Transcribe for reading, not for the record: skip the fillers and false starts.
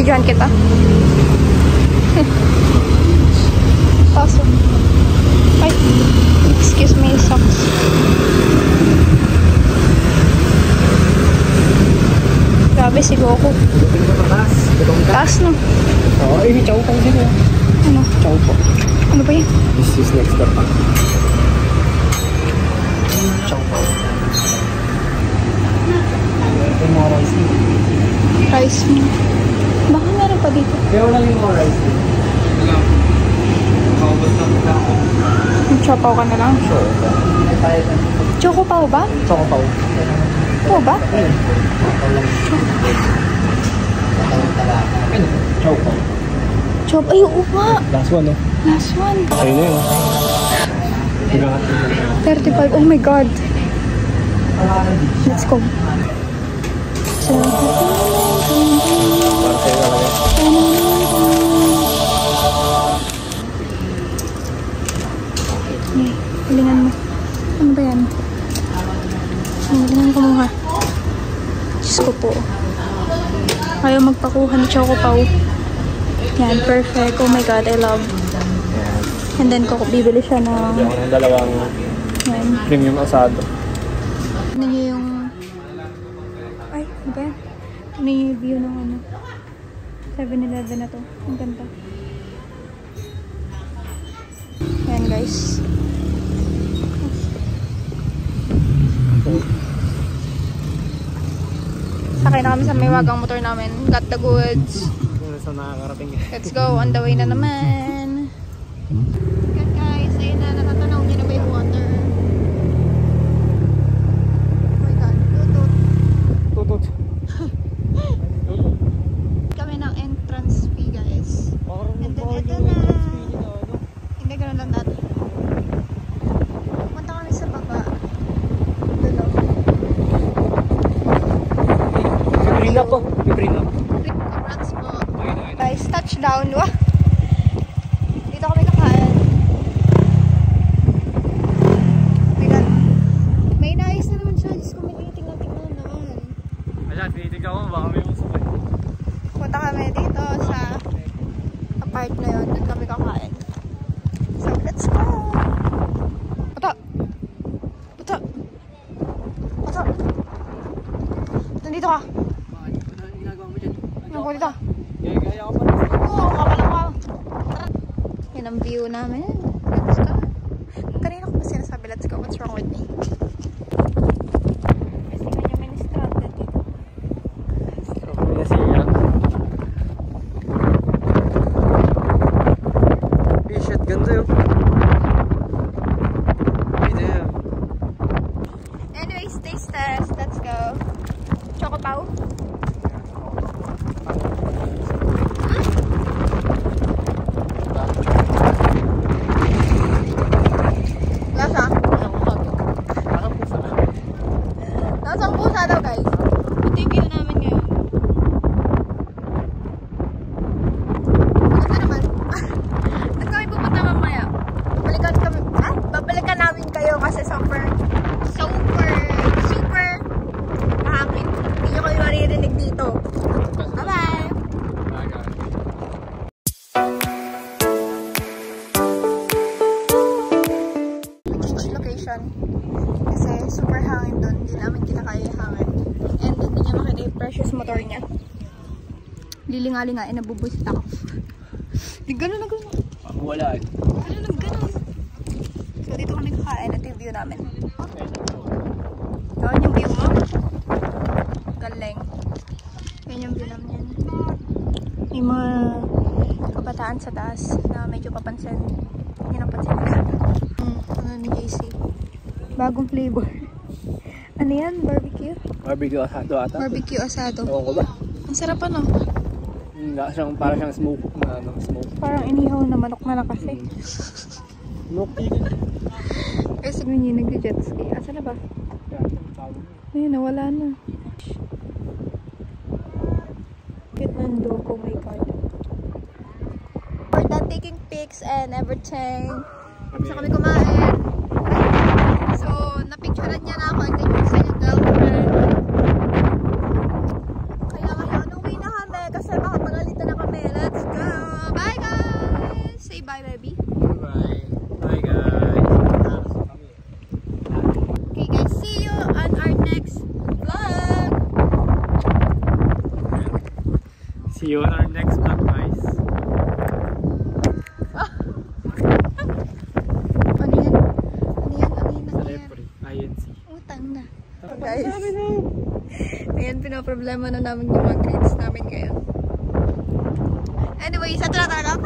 Bibidyohan kita. Pasok. Ay, excuse me, socks. Grabe si Goku. Taas no? Oo, chow pang din eh. Ano? Chow po. Ano ba yan? This is next door pa. Chow po. Ito yung mga rice mo. Rice mo. Baka meron pa dito. Kaya wala yung mga rice mo. Chopaw ka na lang. Sure. Choco pao ba? Choco pao. Oo ba? Chow pao. Chop. Ay, oo nga. Last one, no? Last one. Sa'yo na yun. 35. Oh my God. Let's go. So, para sa'yo talaga. Hilingan mo. Ano ba yan? Hilingan ko muna. Diyos ko po. Ayaw magpakuha ni Choco Pao. Yan, perfect. Oh my God, I love. And then, bibili siya ng dalawang premium asado. Ano nyo yung... Ay, ano ba yan? Ano yung view ng ano? 7-Eleven na to. Ang ganda. Ayan guys. Sakay na kami sa may wagang motor namin. Got the goods. Let's go. On the way na naman. Yan guys. Ayun na. Natatanaw niyo na ba yung water? Oh my God. Tutut. Kami ng entrance fee guys. And then ito na. Hindi ganun lang natin. Punta kami sa baba. Dulo. Piprina po. Piprina. Congrats po. Guys, touchdown. Wah! Dito kami kakain. May naayos na naman siya. Diyos ko, may tinitingnan naman. Ayan, tinitingnan ko. Baka may masakay. Punta kami dito sa apart na yun. Doon kami kakain. So, let's go! Puta! Puta! Puta! Nandito ka! Ano ginagawa mo dyan? Ano ko dito? Gaya ka pa. Oo, kapalang ka. Yan ang view namin. Let's go. Kanina ko pa sinasabi, let's go. What's wrong with me? Kasi nga niya may stranded dito. Shit, ganda yun. Anyways, taste test. Let's go. Choco Pao. Lasa? Lasang pusa daw guys. Ito yung view namin ngayon. Ito naman. Saan kami pupunta mamaya? Babalikan namin kayo kasi super mahangin. Hindi nyo kayo maririnig dito. Bye-bye! Change location. Kasi super hangin doon. Hindi namin kinakaya yung hangin. And hindi niya makita yung precious motor niya. Lilingalingain, nabubusit ako. Di gano'n na gano'n. Wala eh. Gano'n. So dito kami kakain at yung view namin. Yan yung view mo. Galing. Yan yung view namin yan. May mga kabataan sa taas na medyo papansin. Hindi napansin ko sila. Ano ni JC? Bagong flavor. Ano yan? Barbecue? Barbecue asado ata. Barbecue asado. Ewan ko ba? Ang sarap ano? Parang siyang smoke. Smoke. Parang inihaw na manok na lang kasi. Smoke. Kasi ganyan nag-jet ski. Asa na ba? Ayun, nawala na. Cute ng dog. Oh my God. We're done taking pics and everything. Tapos na kami kumain. So, napicturean niya na ako and then yung sa yung girlfriend. Kaya ngayon, uwi na kami kasi makapagalitan See you on our next vlog, guys. Ano yan? Ano yan? Ano yan? Celebrity, INC. Utang na. Guys, ayan, pinaproblema na namin yung mga grades namin ngayon. Anyway, sa tula talaga.